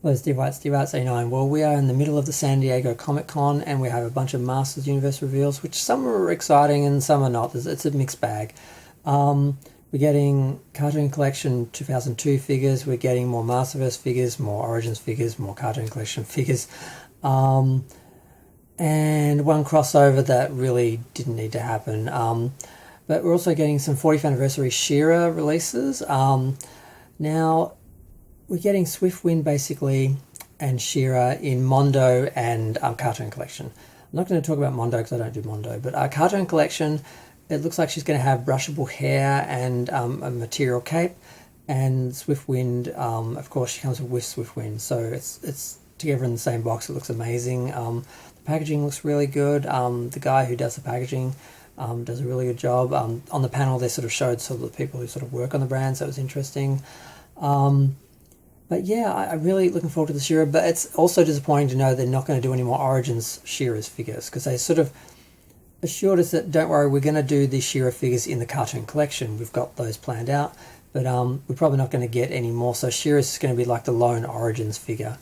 Hello, Steve White, Steve Arts 89. Well, we are in the middle of the San Diego Comic Con and we have a bunch of Masters Universe reveals, which some are exciting and some are not. It's a mixed bag. We're getting Cartoon Collection 2002 figures, we're getting more Masterverse figures, more Origins figures, more Cartoon Collection figures, and one crossover that really didn't need to happen. But we're also getting some 40th anniversary She-Ra releases. Now, we're getting Swiftwind basically and She-Ra in Mondo and Cartoon Collection. I'm not going to talk about Mondo because I don't do Mondo, but Cartoon Collection, it looks like she's going to have brushable hair and a material cape, and Swiftwind, of course, she comes with Swiftwind, so it's together in the same box. It looks amazing. The packaging looks really good. The guy who does the packaging does a really good job. On the panel, they sort of showed some of the people who sort of work on the brand, so it was interesting. But yeah, I'm really looking forward to the She-Ra, but it's also disappointing to know they're not going to do any more Origins She-Ra's figures, because they sort of assured us that, don't worry, we're going to do the She-Ra figures in the Cartoon Collection. We've got those planned out, but we're probably not going to get any more. So She-Ra's going to be like the lone Origins figure,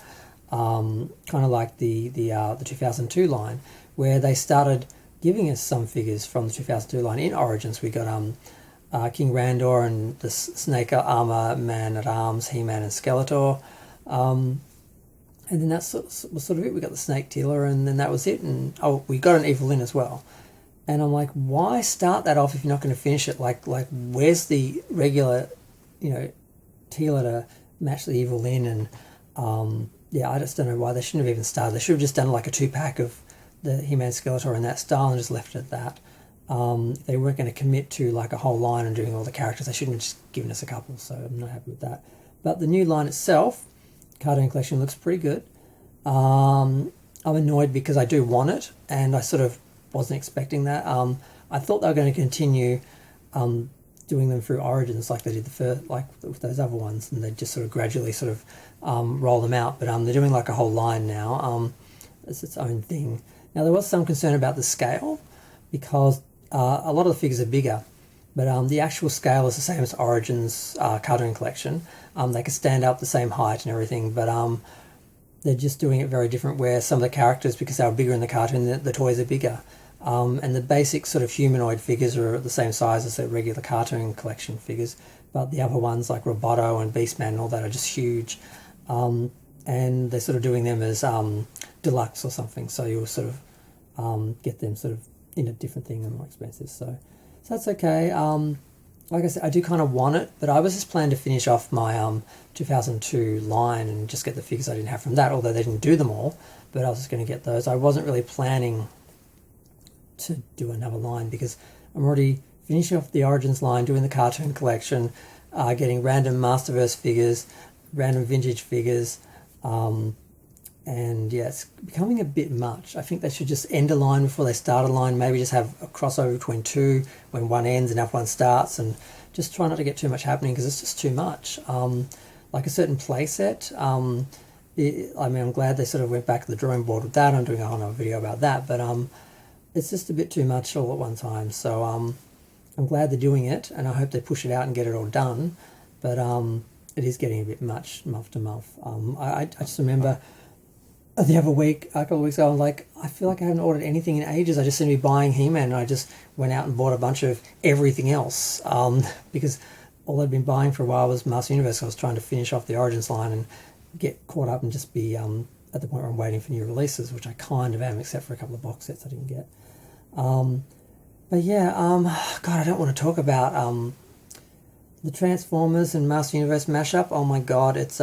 kind of like the 2002 line, where they started giving us some figures from the 2002 line in Origins. We got King Randor and the Snake Armor, Man-at-Arms, He-Man and Skeletor. And then that was sort of it. We got the Snake Dealer and then that was it. And we got an Evelyn as well. And I'm like, why start that off if you're not going to finish it? Like where's the regular, Teela to match the Evelyn? And yeah, I just don't know why they shouldn't have even started. They should have just done like a 2-pack of the He-Man Skeletor in that style and just left it at that. They weren't going to commit to like a whole line and doing all the characters. They shouldn't have just given us a couple, so I'm not happy with that. But the new line itself, Cartoon Collection, looks pretty good. I'm annoyed because I do want it, and I sort of wasn't expecting that. I thought they were going to continue doing them through Origins like they did with those other ones, and they just sort of gradually roll them out. But they're doing like a whole line now. It's its own thing. Now there was some concern about the scale because a lot of the figures are bigger, but the actual scale is the same as Origins Cartoon Collection. They can stand up the same height and everything, but they're just doing it very different, where some of the characters, because they were bigger in the cartoon, the toys are bigger. And the basic sort of humanoid figures are the same size as the regular Cartoon Collection figures, but the other ones like Roboto and Beastman and all that are just huge. And they're sort of doing them as deluxe or something, so you'll sort of get them sort of in a different thing and more expensive. So that's okay. Like I said, I do kind of want it, but I was just planning to finish off my 2002 line and just get the figures I didn't have from that, although they didn't do them all, but I was just going to get those. I wasn't really planning to do another line because I'm already finishing off the Origins line, doing the Cartoon Collection, getting random Masterverse figures, random vintage figures, and yeah, it's becoming a bit much. I think they should just end a line before they start a line, maybe just have a crossover between two when one ends and one starts, and just try not to get too much happening because it's just too much. Like a certain playset, I'm glad they sort of went back to the drawing board with that. I'm doing a whole other video about that, but it's just a bit too much all at one time. So I'm glad they're doing it, and I hope they push it out and get it all done, but it is getting a bit much month to month. I just remember the other week, a couple of weeks ago, I'm like, I feel like I haven't ordered anything in ages. I just seem to be buying He-Man, and I just went out and bought a bunch of everything else, because all I'd been buying for a while was Master Universe. I was trying to finish off the Origins line and get caught up and just be at the point where I'm waiting for new releases, which I kind of am, except for a couple of box sets I didn't get. But yeah, God, I don't want to talk about the Transformers and Master Universe mashup. Oh my God, it's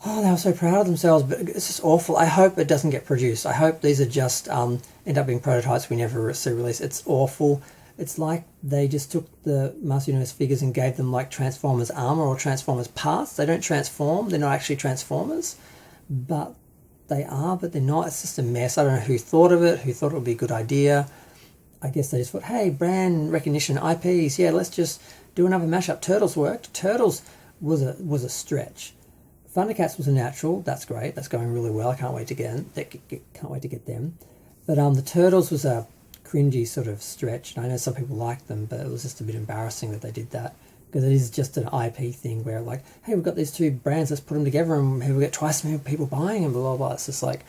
oh, they were so proud of themselves, but it's just awful. I hope it doesn't get produced. I hope these are just end up being prototypes we never see released. It's awful. It's like they just took the Master Universe figures and gave them like Transformers armor or Transformers parts. They don't transform. They're not actually Transformers, but they are, but they're not. It's just a mess. I don't know who thought of it, who thought it would be a good idea. I guess they just thought, hey, brand recognition, IPs, yeah, let's just do another mashup. Turtles worked. Turtles was a stretch. Thundercats was a natural. That's great. That's going really well. I can't wait to get them. But the Turtles was a cringy sort of stretch. And I know some people liked them, but it was just a bit embarrassing that they did that. because it is just an IP thing where like, hey, we've got these two brands, let's put them together and maybe we get twice as many people buying and blah blah blah. It's just like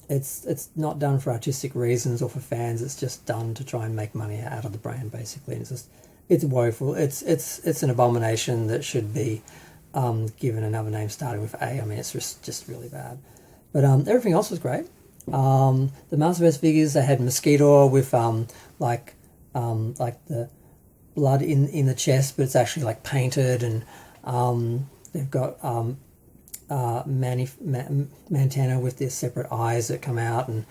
it's not done for artistic reasons or for fans. It's just done to try and make money out of the brand basically. And it's woeful. It's an abomination that should be given another name starting with A. I mean, it's just really bad. But everything else was great. The Masterverse figures, they had Mosquito with like the blood in the chest, but it's actually like painted, and they've got Mantana with their separate eyes that come out, and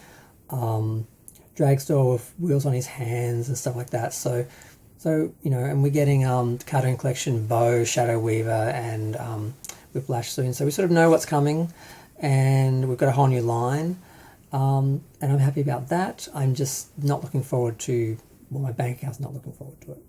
Dragstore with wheels on his hands and stuff like that. So and we're getting Cartoon Collection Bow, Shadow Weaver, and Whiplash soon. So we sort of know what's coming, and we've got a whole new line. And I'm happy about that. I'm just not looking forward to, well, my bank account's not looking forward to it.